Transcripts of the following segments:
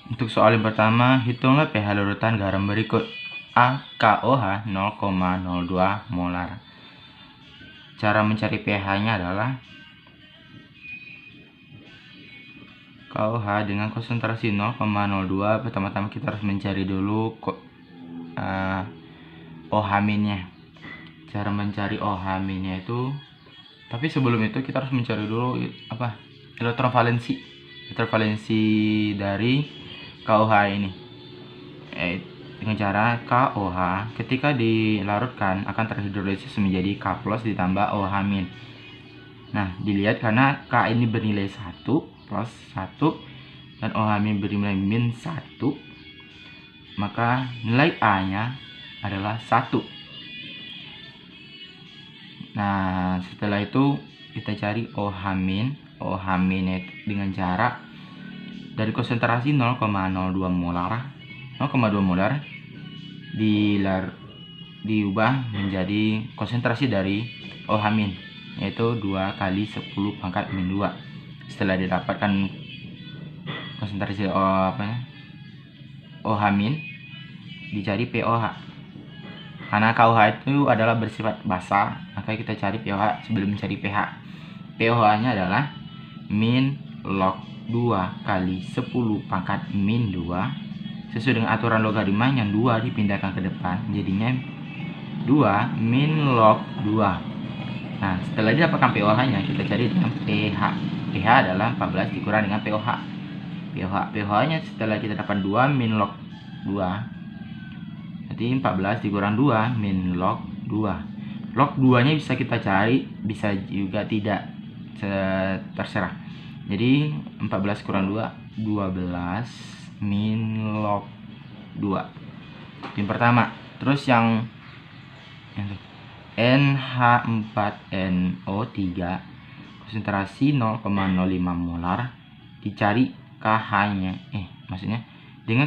Untuk soal yang pertama, hitunglah pH larutan garam berikut. A. KOH 0,02 molar. Cara mencari pH-nya adalah KOH dengan konsentrasi 0,02. Pertama-tama kita harus mencari dulu OH-nya. Cara mencari OH-nya itu, tapi sebelum itu kita harus mencari dulu elektron valensi dari KOH ini. Dengan cara KOH ketika dilarutkan akan terhidrolisis menjadi K+ ditambah OH-. Nah, dilihat karena K ini bernilai 1 plus 1 dan OH- bernilai -1, maka nilai A-nya adalah 1. Nah, setelah itu kita cari OH-. OH- dengan cara dari konsentrasi 0,02 molar diubah menjadi konsentrasi dari OH-, yaitu 2 kali 10 pangkat -2. Setelah didapatkan konsentrasi OH-, dicari pOH. Karena KOH itu adalah bersifat basa, maka kita cari pOH sebelum mencari pH. pOH-nya adalah -log 2 kali 10 pangkat -2. Sesuai dengan aturan logaritma yang 2 dipindahkan ke depan, jadinya 2 -log 2. Nah, setelah didapatkan pOH-nya, kita cari dengan pH. pH adalah 14 dikurang dengan pOH. pH-nya setelah kita dapat 2 -log 2, berarti 14 dikurang 2 -log 2. Log 2-nya bisa kita cari, bisa juga tidak, terserah. Jadi 14 kurang 2, 12 -log 2. Yang pertama. Terus yang NH4NO3 konsentrasi 0,05 molar, dicari KH-nya. Maksudnya dengan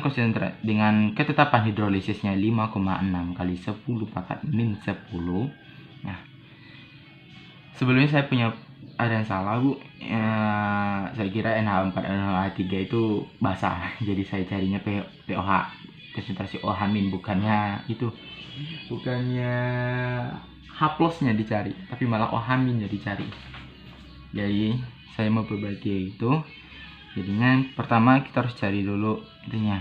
ketetapan hidrolisisnya 5,6 kali 10 pangkat -10. Nah, sebelumnya saya punya ada yang salah, Bu. Saya kira NH4NO3 itu basah, jadi saya carinya pOH, konsentrasi OH-, bukannya H+-nya dicari, tapi malah OH-nya dicari. Jadi saya mau perbaiki itu. Jadinya pertama kita harus cari dulu itunya,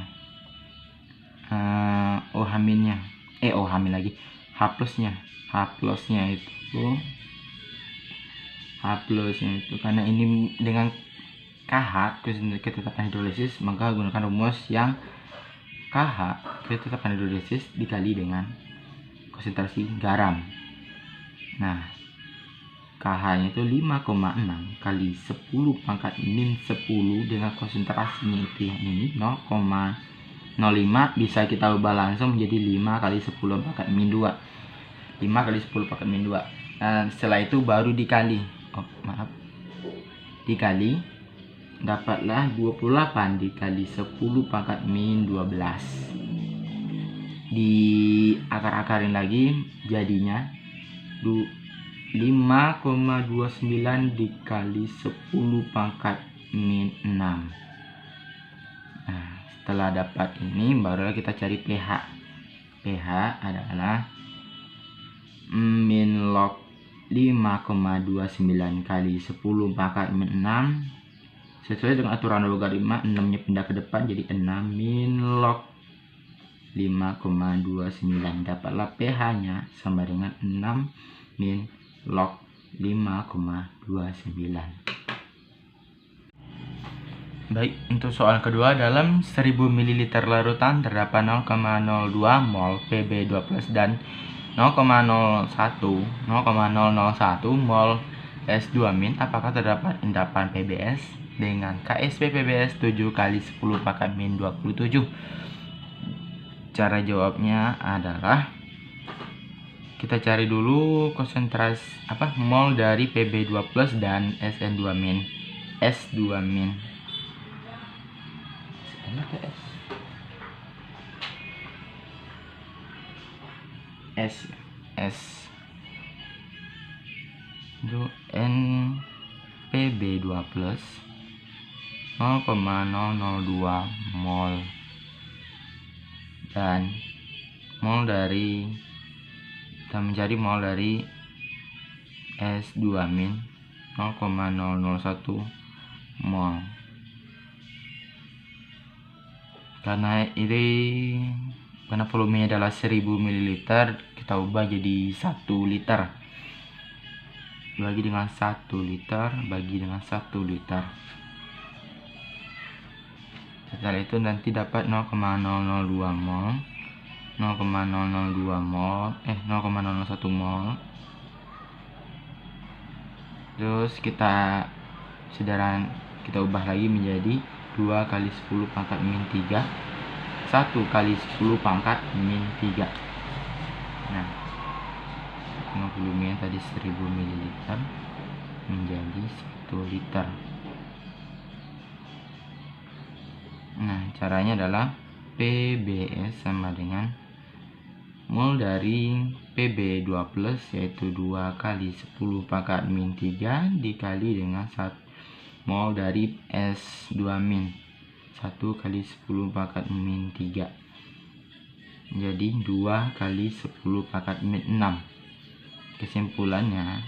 OH-nya, lagi H+-nya. H+-nya itu karena ini dengan KH ketetapan hidrolisis, maka gunakan rumus yang KH ketetapan hidrolisis dikali dengan konsentrasi garam. Nah, KH-nya itu 5,6 kali 10 pangkat -10 dengan konsentrasinya itu yang ini 0,05, bisa kita ubah langsung menjadi 5 kali 10 pangkat -2. 5 kali 10 pangkat -2. Dan setelah itu baru dikali, dapatlah 28 dikali 10 pangkat -12. Di akar-akarin lagi, jadinya 5,29 dikali 10 pangkat -6. Nah, setelah dapat ini barulah kita cari pH. pH adalah -log 5,29 kali 10 pangkat -6. Sesuai dengan aturan logaritma, 6-nya pindah ke depan jadi 6 -log 5,29. Dapatlah pH-nya sama dengan 6 -log 5,29. Baik, untuk soal kedua, dalam 1000 ml larutan terdapat 0,02 mol Pb2+ dan 0,001 mol S2-. Apakah terdapat endapan PbS dengan KSP PbS 7 kali 10 pangkat -27? Cara jawabnya adalah kita cari dulu konsentrasi mol dari Pb2+ dan SN2-. S2-. S itu N Pb2+ 0,002 mol. Dan mol dari, kita mencari mol dari S2- 0,001 mol. Karena volumenya adalah 1000 ml, kita ubah jadi 1 liter. Bagi dengan 1 liter, bagi dengan 1 liter. Setelah itu nanti dapat 0,002 mol, 0,001 mol. Terus kita ubah lagi menjadi 2 kali 10 pangkat min 3, 1 kali 10 pangkat min 3. Nah, volumenya tadi 1000 ml menjadi 1 liter. Nah, caranya adalah PBS sama dengan mol dari Pb2+, yaitu 2 kali 10 pangkat min 3 dikali dengan 1 mol dari S2-, 1 kali 10 pangkat min 3. Jadi 2 kali 10 pangkat min 6. Kesimpulannya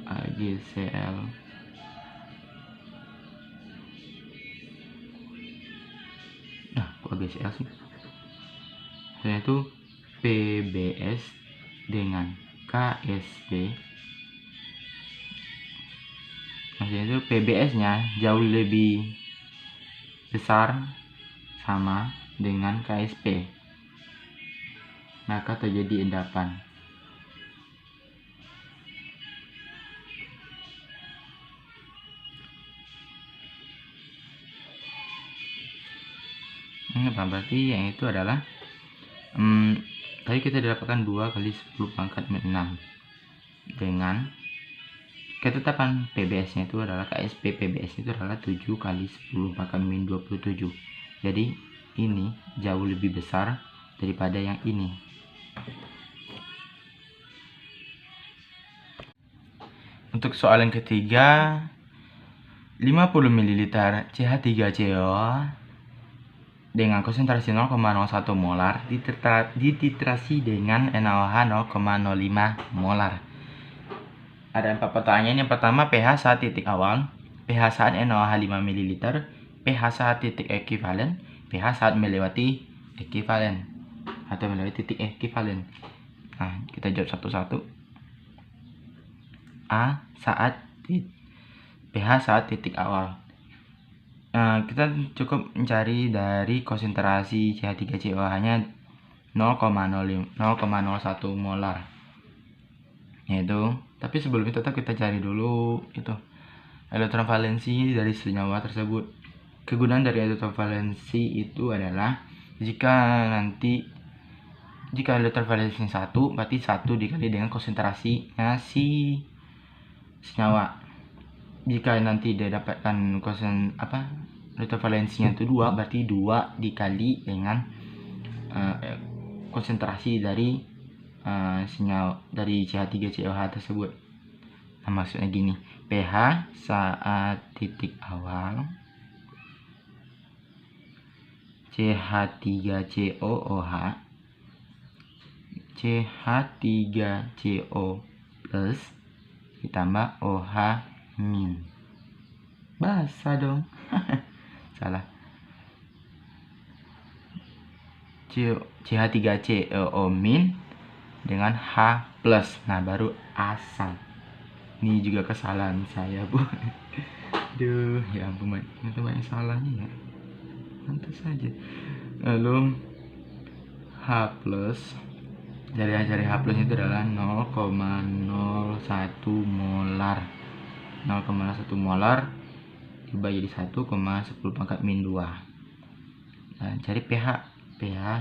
AgCl AgCl sih, yaitu PBS dengan KSP. Maksudnya itu PBS nya jauh lebih besar sama dengan KSP, maka terjadi endapan. Berarti yang itu adalah tadi kita dapatkan 2 kali 10 pangkat min 6 dengan ketetapan PBS nya itu adalah KSP PBS itu adalah 7 kali 10 pangkat min 27. Jadi ini jauh lebih besar daripada yang ini. Untuk soal yang ketiga, 50 ml CH3CO dengan konsentrasi 0,01 molar dititrasi dengan NaOH 0,05 molar. Ada 4 pertanyaan. Yang pertama, pH saat titik awal, pH saat NaOH 5 ml, pH saat titik ekuivalen, pH saat melewati ekuivalen atau melewati titik ekuivalen. Nah, kita jawab satu-satu. A, pH saat titik awal. Kita cukup mencari dari konsentrasi CH3CO hanya 0,01 molar, yaitu. Tapi sebelum itu tetap kita cari dulu itu elektron valensi dari senyawa tersebut. Kegunaan dari elektron valensi itu adalah jika elektron valensi 1, berarti 1 dikali dengan konsentrasinya si senyawa. Jika nanti dia dapatkan elektron valensinya itu 2, berarti 2 dikali dengan konsentrasi dari senyawa dari CH3COH tersebut. Nah, maksudnya gini, pH saat titik awal CH3COOH CH3CO plus ditambah OH min. Basah dong. Salah. CH3CO min dengan H plus. Nah, baru asam. Ini juga kesalahan saya, Bu. Duh, ya ampun, itu banyak salahnya ya. Nanti saja. Lalu H plus, dari H plus itu adalah 0,01 molar. 0,01 molar dibagi jadi 1,10 pangkat min 2. Nah, cari pH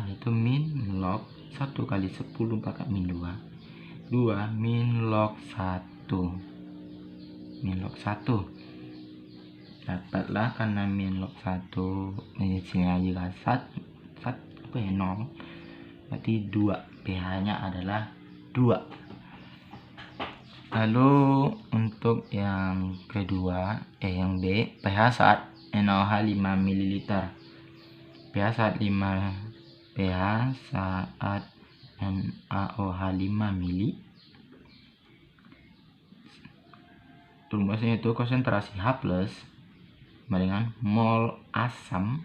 yaitu min log 1 kali 10 pangkat min 2 min log 1 dapatlah, karena min log 1 ini sini juga 0, berarti 2, pH nya adalah 2. Lalu untuk yang kedua, yang B, pH saat NaOH 5 ml. pH saat NaOH 5 ml. Rumusnya itu konsentrasi H+ sama dengan mol asam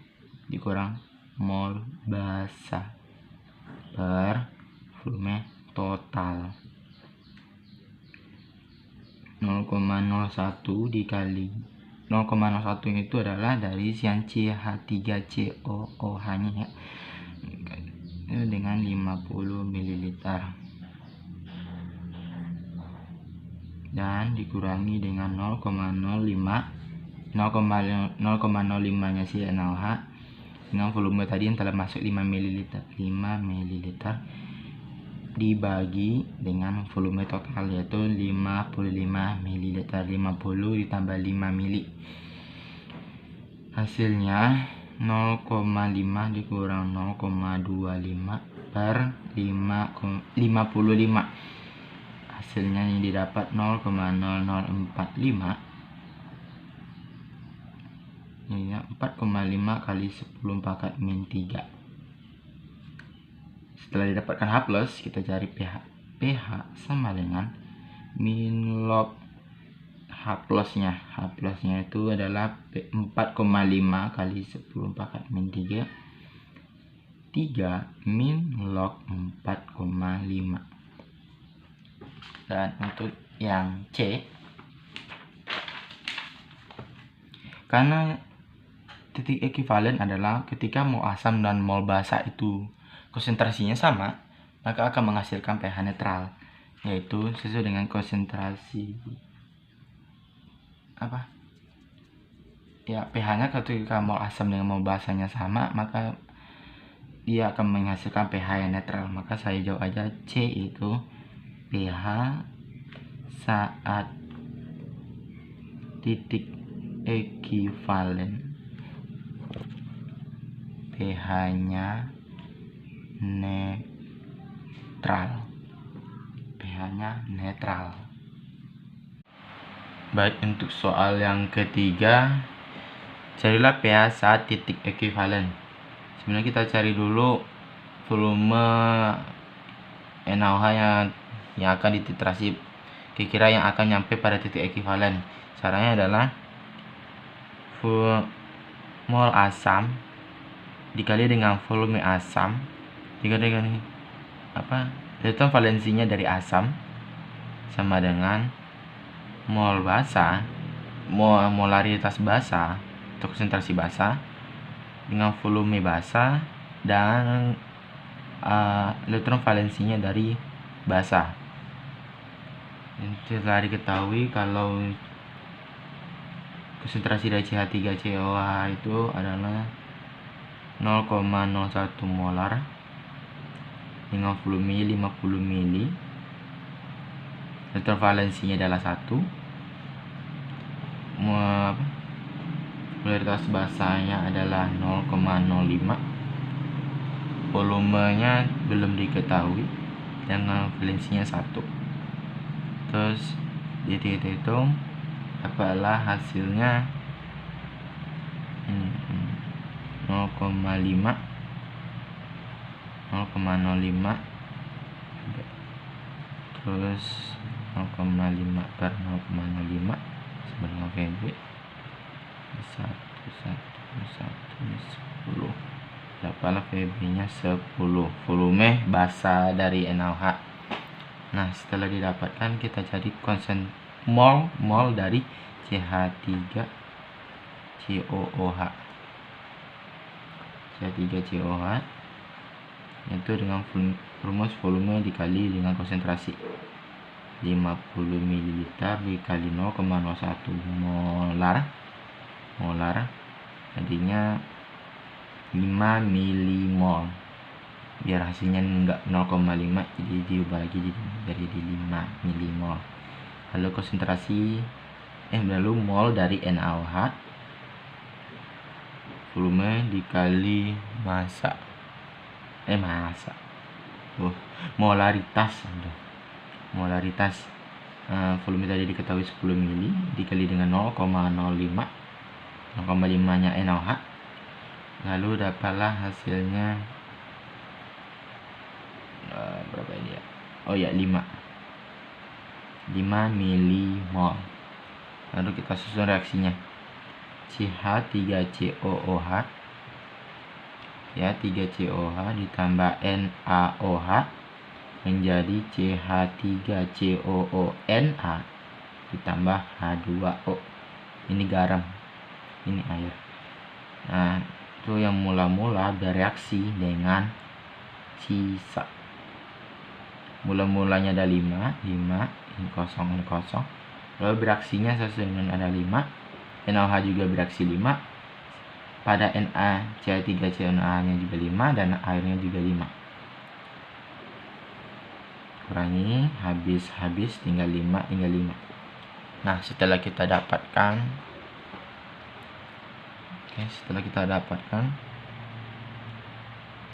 dikurang mol basa per volume total. 0,01 dikali 0,01 itu adalah dari isian CH3COOH nya ya, dengan 50 ml dan dikurangi dengan 0,05 nya si NaOH dengan volume tadi yang telah masuk 5 ml dibagi dengan volume total yaitu 55 ml. 50 ditambah 5 ml hasilnya 0,5 dikurang 0,25 per 55. Hasilnya yang didapat 0,0045. Ini 4,5 kali 10 pangkat min 3. Setelah didapatkan H+, kita cari pH. pH sama dengan min log H+, nya itu adalah 4,5 kali 10 pangkat min 3 min log 4,5. Dan untuk yang C, karena titik ekuivalen adalah ketika mol asam dan mol basa itu konsentrasinya sama, maka akan menghasilkan pH netral, yaitu sesuai dengan konsentrasi pH-nya ketika mol asam dengan mol basanya sama, maka dia akan menghasilkan pH yang netral. Maka saya jawab aja C itu pH saat titik ekuivalen, pH-nya netral. Baik, untuk soal yang ketiga, carilah pH saat titik ekuivalen. Sebenarnya kita cari dulu volume NaOH yang akan dititrasi, kira-kira yang akan nyampe pada titik ekuivalen. Caranya adalah mol asam dikali dengan volume asam dikali dengan elektron valensinya dari asam sama dengan mol basa, molaritas basa atau konsentrasi basa dengan volume basa dan elektron valensinya dari basa. Setelah diketahui kalau konsentrasi dari CH3COOH itu adalah 0,01 molar dengan volume 50 ml, elektron valensinya adalah 1, molaritas basanya adalah 0,05, volumenya belum diketahui dengan valensinya 1. Terus dihitung apalah hasilnya 0,05 terus 0,5 per 0,05 sama dengan VB 10. Dapatlah VB nya 10, volume basa dari NaOH. Nah, setelah didapatkan kita cari mol dari CH3COOH. CH3COOH itu dengan rumus volume dikali dengan konsentrasi 50 ml dikali 0,01 molar jadinya 5 milimol. Biar hasilnya enggak 0,5 jadi dibagi jadi 5 milimol. Lalu mol dari NaOH volume dikali molaritas volume tadi diketahui 10 mili dikali dengan 0,05 nya NaOH, lalu dapatlah hasilnya berapa ini ya? Oh ya, 5 milimol. Lalu kita susun reaksinya. CH3COOH ya, 3COH ditambah NaOH menjadi CH3COONA ditambah H2O. Ini garam, ini air. Nah, itu yang mula-mula bereaksi dengan sisa. Mula-mulanya ada 5, ini kosong, ini kosong. Lalu bereaksinya sesuai dengan ada 5. NaOH juga bereaksi 5. Pada NaCl3COONA nya juga 5 dan airnya juga 5. Kurangi, habis tinggal 5. Nah, setelah kita dapatkan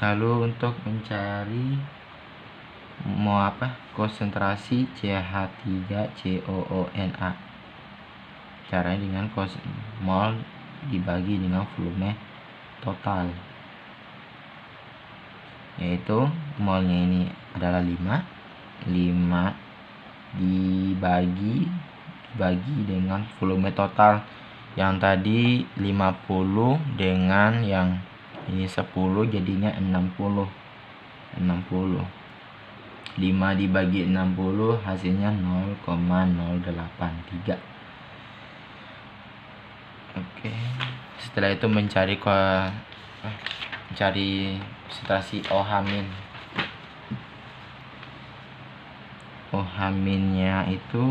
lalu untuk mencari konsentrasi CH3COONA, caranya dengan mol dibagi dengan volume total, yaitu molnya ini adalah 5 dibagi dengan volume total yang tadi 50 dengan yang ini 10, jadinya 60. 5 dibagi 60 hasilnya 0,083. Oke, setelah itu mencari konsentrasi OH-nya itu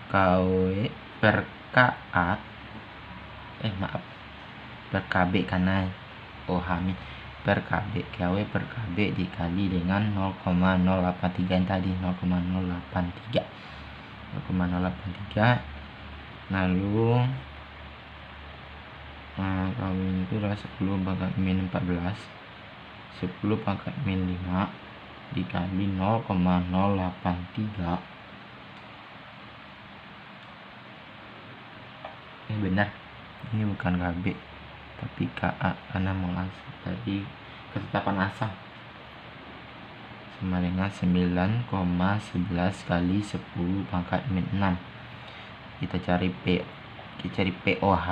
KW per Ka per Kb, karena OH per Kb, KW per Kb dikali dengan 0,083 yang tadi, 0,083. Lalu KW itu adalah 10 pangkat min 14, 10 pangkat min 5 dikali 0,083. Ini benar, ini bukan Kb tapi Ka, karena molas tadi ketetapan asal sama dengan 9,11 kali 10 pangkat min 6. Kita cari POH.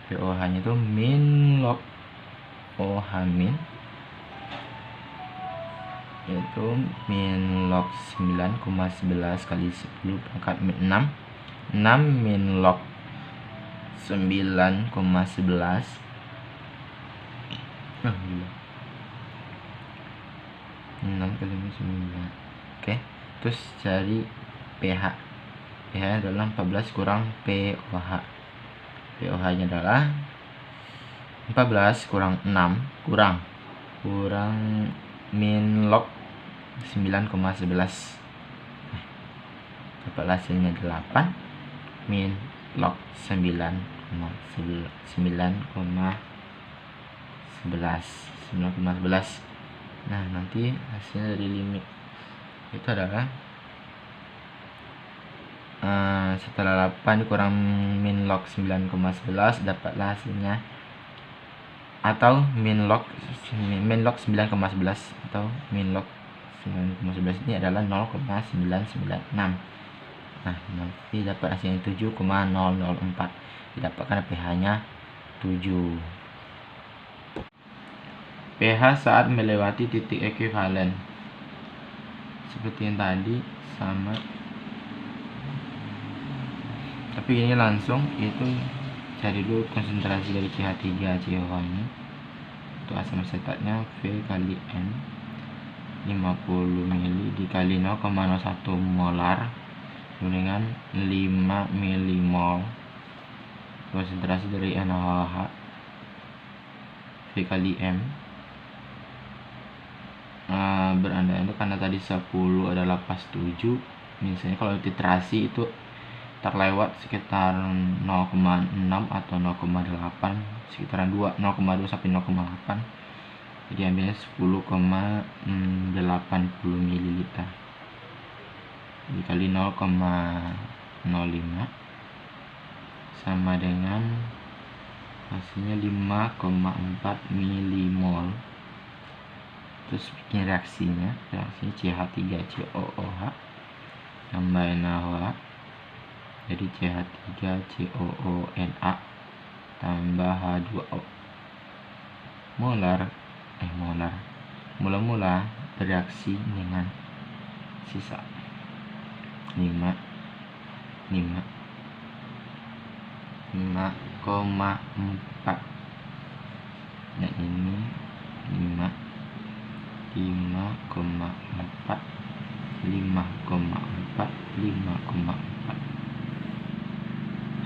POH nya itu min log OH min, yaitu min log 9,11 kali 10 pangkat min 6. 6 min log 9,11 6 kali 9. Oke, terus cari pH. pH adalah 14 kurang POH. POH nya adalah 14 kurang 6 kurang min log 9,11. Dapat hasilnya 8 min log 9,11. Nah, nanti hasilnya dari limit itu adalah setelah 8 kurang min log 9,11 dapatlah hasilnya, atau min log 9,11 atau min log 9,11 ini adalah 0,996. Nah, nanti dapat hasilnya 7,004. Didapatkan pH-nya 7. pH saat melewati titik ekuivalen seperti yang tadi sama, tapi ini langsung itu cari dulu konsentrasi dari CH3COOH ini. Untuk asam asetatnya V kali N 50 mili dikali 0,01 molar dengan 5 milimol. Konsentrasi dari NaOH V kali M beranda-anda karena tadi 10 adalah pas 7. Misalnya kalau titrasi itu terlewat sekitar 0,6 atau 0,8, sekitaran 0,2 sampai 0,8. Jadi ambilnya 10,80 ml dikali 0,05 sama dengan hasilnya 5,4 milimol. Terus bikin reaksinya CH3COOH tambah NaOH, jadi CH3COONa tambah H2O. Mula bereaksi dengan sisa 5,4. Nah ini 5,4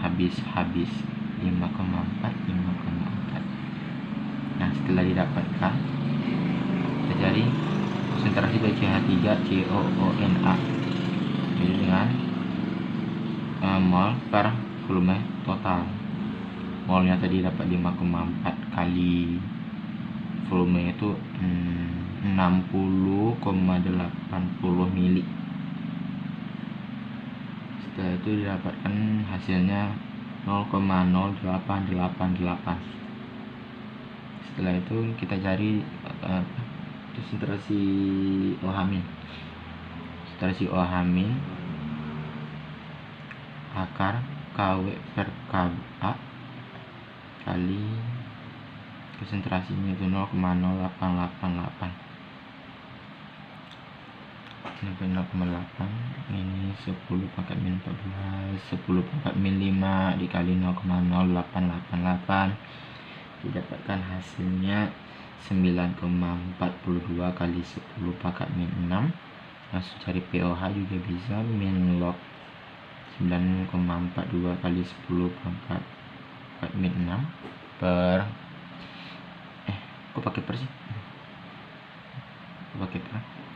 habis 5,4. Nah setelah didapatkan kita cari konsentrasi dari CH3COONa jadi dengan mol per volume total. Molnya tadi dapat 5,4 kali volume itu 60,80 mili. Setelah itu didapatkan hasilnya 0,0888. Setelah itu kita cari konsentrasi OH- akar KW per KA kali konsentrasinya itu 0,0888. Sampai 0,8 ini 10⁻⁴ dikali 0,0888 didapatkan hasilnya 9,42 kali 10⁻⁻⁶. Langsung cari pOH juga bisa, min log 9,42 kali 10⁻⁴ per kok pakai per sih?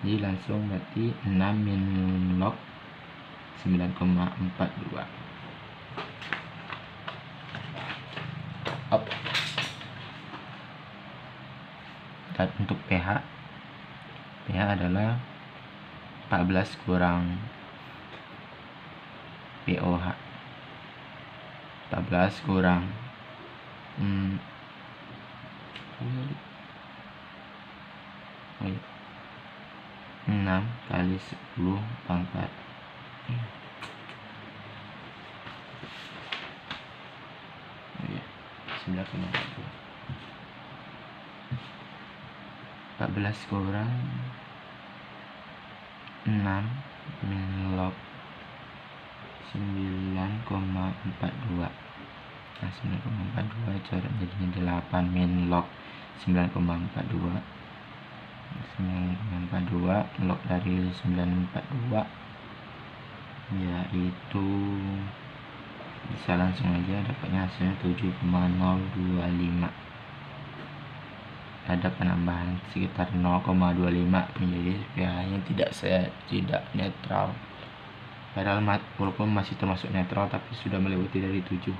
Jadi langsung berarti 6 min log 9,42. Dan untuk pH adalah 14 kurang pOH, 14 kurang 6 kali 10⁻⁴. Ya, 9,42. 14 kurang 6 min log 9,42. Nah 9,42 coret jadinya 8 min log 9,42. 9,42 log dari 942 yaitu bisa langsung aja dapatnya hasilnya 7,025. Ada penambahan sekitar 0,25 menjadi pH-nya tidak netral. Padahal walaupun masih termasuk netral tapi sudah melewati dari 7.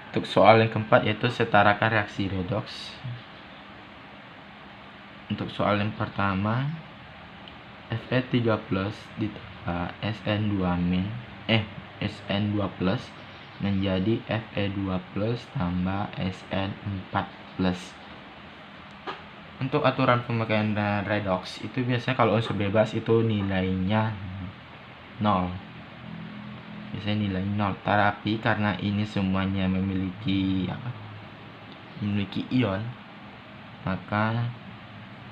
Untuk soal yang keempat yaitu setarakan reaksi redoks. Untuk soal yang pertama, Fe3+ ditambah Sn2 plus menjadi Fe2+ tambah Sn4+. Untuk aturan pemakaian redoks itu biasanya kalau unsur bebas itu nilainya 0. Biasanya nilai 0. Tapi karena ini semuanya memiliki ion, maka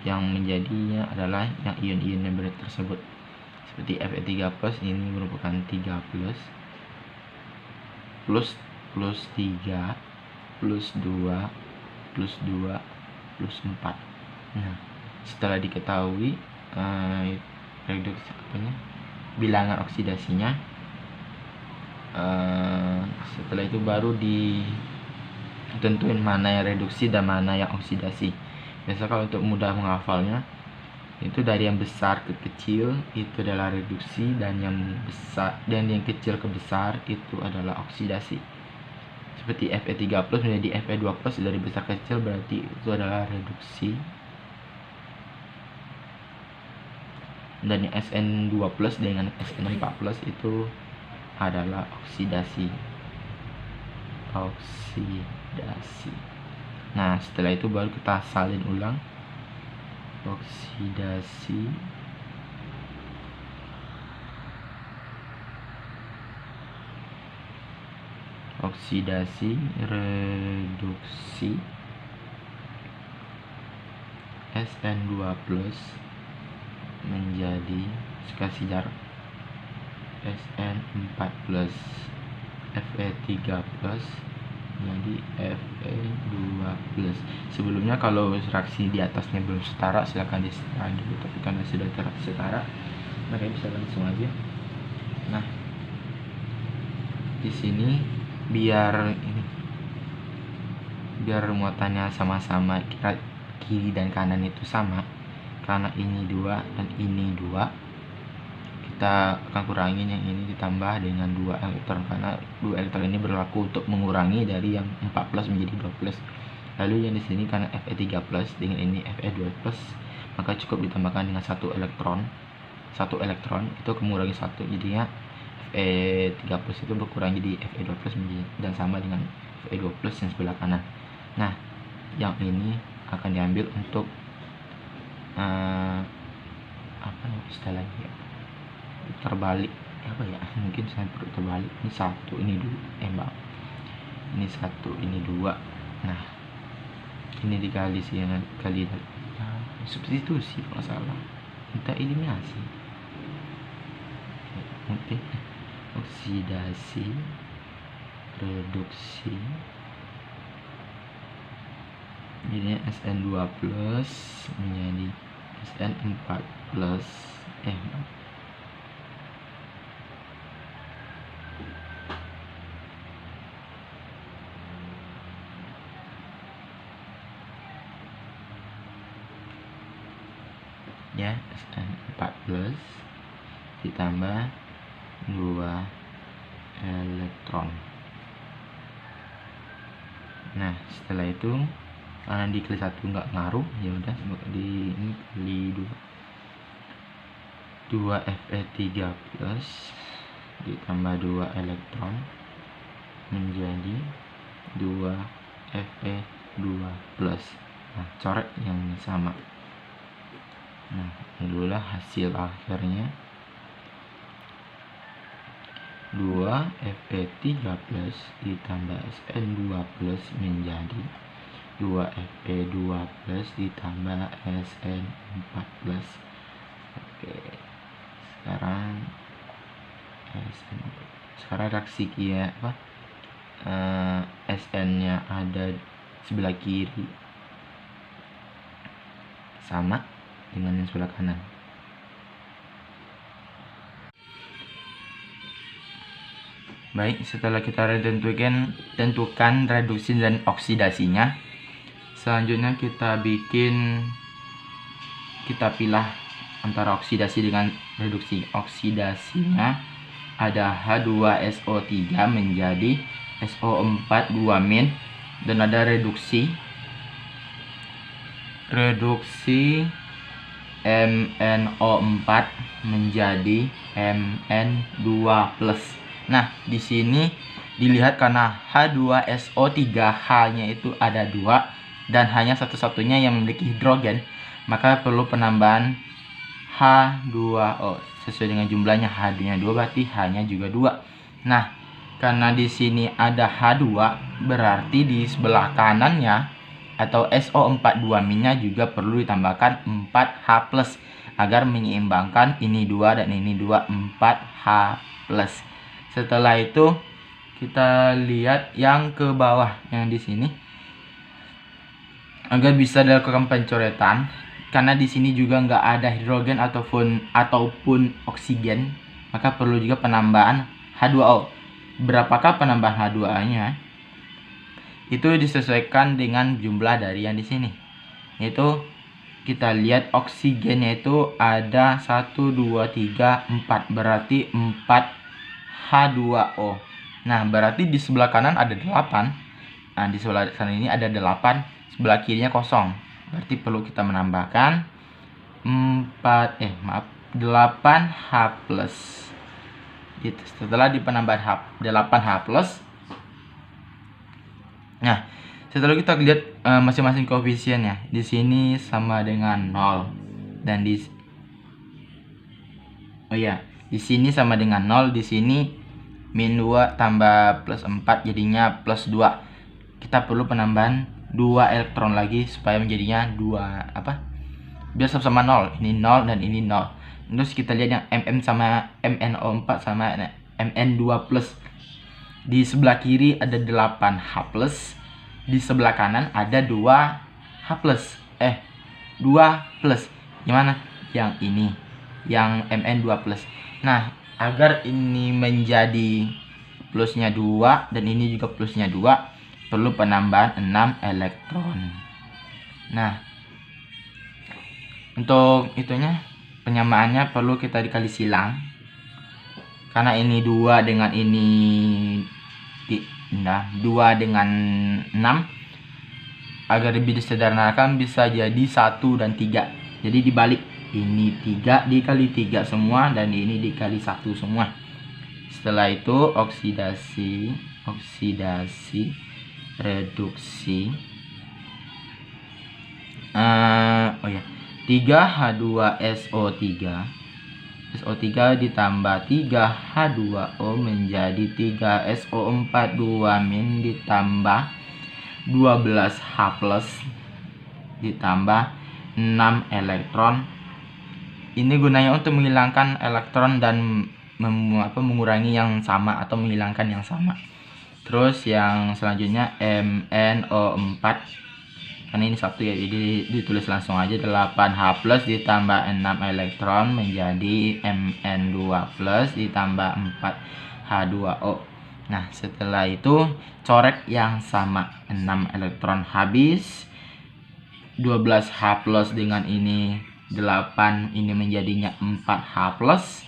yang menjadinya adalah yang ion-ion yang berat tersebut. Seperti Fe3+ ini merupakan 3+ plus 3 plus 2 plus 2 plus 4. Nah, setelah diketahui reduksi bilangan oksidasinya, setelah itu baru ditentuin mana yang reduksi dan mana yang oksidasi. Biasa kalau untuk mudah menghafalnya itu dari yang besar ke kecil itu adalah reduksi dan yang besar dan yang kecil ke besar itu adalah oksidasi. seperti Fe3+ menjadi Fe2+ dari besar ke kecil, berarti itu adalah reduksi. Dan Sn2+ dengan Sn4+ itu adalah oksidasi. Nah, setelah itu baru kita salin ulang. Oksidasi, reduksi. Sn2+ menjadi, kasih jarak, Sn4+, Fe3+ jadi Fe2+. Sebelumnya kalau reaksi di atasnya belum setara, silahkan disetara dulu, tapi karena sudah setara maka bisa langsung aja. Nah, di sini biar muatannya sama-sama, kiri dan kanan itu sama, karena ini 2 dan ini 2, kita akan kurangin yang ini ditambah dengan 2 elektron, karena 2 elektron ini berlaku untuk mengurangi dari yang 4+ menjadi 2+. Lalu yang di sini karena Fe3+ dengan ini Fe2+, maka cukup ditambahkan dengan 1 elektron itu mengurangi 1, jadinya Fe3+ itu berkurang jadi Fe2+ dan sama dengan Fe2+ yang sebelah kanan. Nah, yang ini akan diambil untuk apa istilahnya, terbalik, mungkin saya perlu terbalik. Ini 1, ini 2, ini 1, ini 2. Nah, ini dikali substitusi kalau salah, kita eliminasi. Oke. Oksidasi, reduksi, jadi Sn2+ menjadi Sn4+, ya, Sn4+ ditambah 2 elektron. Nah, setelah itu karena dikali 1 nggak ngaruh, ya udah di ini kali 2 Fe3+ ditambah 2 elektron menjadi 2 Fe2+. Nah, coret yang sama. Nah, inilah hasil akhirnya, 2 Fe3+ ditambah Sn2+ menjadi 2 Fe2+ ditambah Sn4+. Oke, sekarang reaksi Sn nya ada sebelah kiri sama dengan yang sebelah kanan. Baik, setelah kita tentukan reduksi dan oksidasinya, selanjutnya kita pilah antara oksidasi dengan reduksi. Oksidasinya ada H2SO3 menjadi SO4 2- dan ada reduksi MnO4 menjadi Mn2+. Nah, di sini dilihat karena H2SO3 H-nya itu ada 2 dan hanya satu-satunya yang memiliki hidrogen, maka perlu penambahan H2O sesuai dengan jumlahnya. H-nya 2 berarti H-nya juga 2. Nah, karena di sini ada H2, berarti di sebelah kanannya atau SO4 2-nya juga perlu ditambahkan 4H+ agar menyeimbangkan ini 2 dan ini 2, 4H+. Setelah itu kita lihat yang ke bawah, yang di sini, agar bisa dilakukan pencoretan. Karena di sini juga nggak ada hidrogen ataupun oksigen, maka perlu juga penambahan H2O. Berapakah penambahan H2O-nya? Itu disesuaikan dengan jumlah dari yang di sini. Itu kita lihat oksigennya itu ada 1, 2, 3, 4, berarti 4 H2O. Nah, berarti di sebelah kanan ada 8. Nah, di sebelah kanan ini ada 8, sebelah kirinya kosong. Berarti perlu kita menambahkan 8H plus. Gitu. Setelah di penambahan 8H plus. Nah, setelah kita lihat masing-masing koefisiennya. Di sini sama dengan 0 dan di sini sama dengan 0, di sini min 2 tambah plus 4 jadinya plus 2. Kita perlu penambahan 2 elektron lagi supaya menjadinya 2 biar sama-sama 0. Ini 0 dan ini 0. Terus kita lihat yang MM sama MnO4 sama Mn2 plus. Di sebelah kiri ada 8H plus. Di sebelah kanan ada 2H plus. 2 plus. Gimana? Yang ini. Yang Mn2 plus. Nah, agar ini menjadi plusnya 2 dan ini juga plusnya 2, perlu penambahan 6 elektron. Nah, untuk itunya penyamaannya perlu kita dikali silang. Karena ini 2 dengan ini 2 dengan 6, agar lebih disederhanakan bisa jadi 1 dan 3. Jadi dibalik. Ini 3 dikali 3 semua dan ini dikali 1 semua. Setelah itu oksidasi, reduksi. 3H2SO3. SO3 ditambah 3H2O menjadi 3SO4 2- ditambah 12H plus ditambah 6 elektron. Ini gunanya untuk menghilangkan elektron dan mengurangi yang sama atau menghilangkan yang sama. Terus yang selanjutnya MnO4. Karena ini satu ya, jadi ditulis langsung aja 8H plus ditambah 6 elektron menjadi Mn2 plus ditambah 4H2O. Nah, setelah itu coret yang sama, 6 elektron habis. 12H plus dengan ini 8, ini menjadinya 4H plus.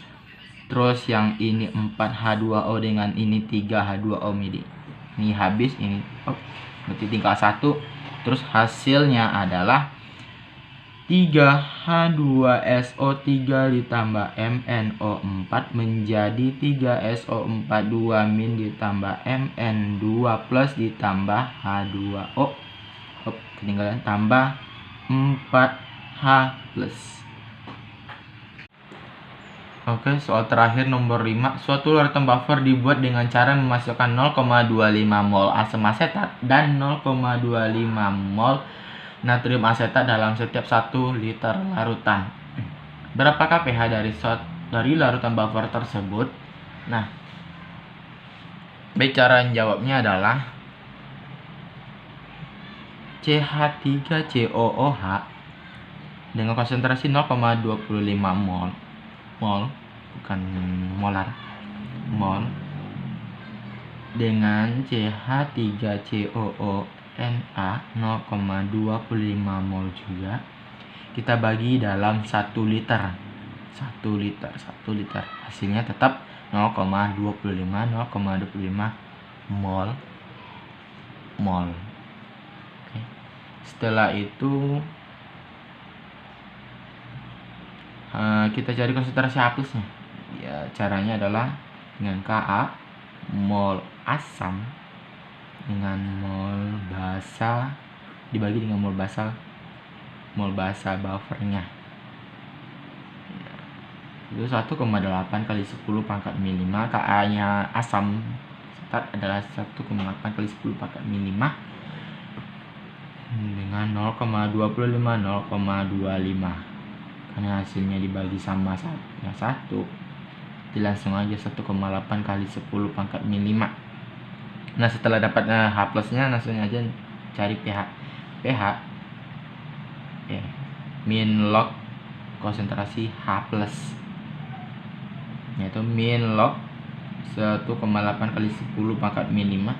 Terus yang ini 4H2O dengan ini 3H2O ini habis, ini berarti tinggal 1. Terus hasilnya adalah 3H2SO3 ditambah MnO4 menjadi 3SO4 2- ditambah Mn2 plus ditambah H2O. Ketinggalan tambah 4H plus. Oke, soal terakhir nomor 5. Suatu larutan buffer dibuat dengan cara memasukkan 0,25 mol asam asetat dan 0,25 mol natrium asetat dalam setiap 1 liter larutan. Berapakah pH dari larutan buffer tersebut? Nah, baik, cara menjawabnya adalah CH3COOH dengan konsentrasi 0,25 mol bukan molar, mol dengan CH3COONA 0,25 mol juga kita bagi dalam 1 liter. Hasilnya tetap 0,25 mol. Oke. Setelah itu kita cari konsentrasi H plusnya. Ya, caranya adalah dengan Ka mol asam dengan mol basa dibagi dengan mol basa buffernya. Itu 1,8 kali 10 pangkat min 5. Ka nya asam asetat adalah 1,8 kali 10 pangkat min 5 dengan 0,25 karena hasilnya dibagi sama yang 1, jadi langsung aja 1,8 kali 10 pangkat min 5. Nah, setelah dapat H plusnya, langsung aja cari pH min log konsentrasi H plus, yaitu min log 1,8 kali 10 pangkat min 5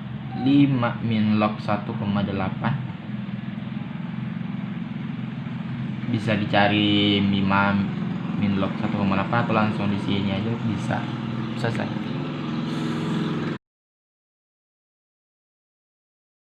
min log 1,8. Bisa dicari min log 1,8 atau langsung di sini aja bisa. Selesai.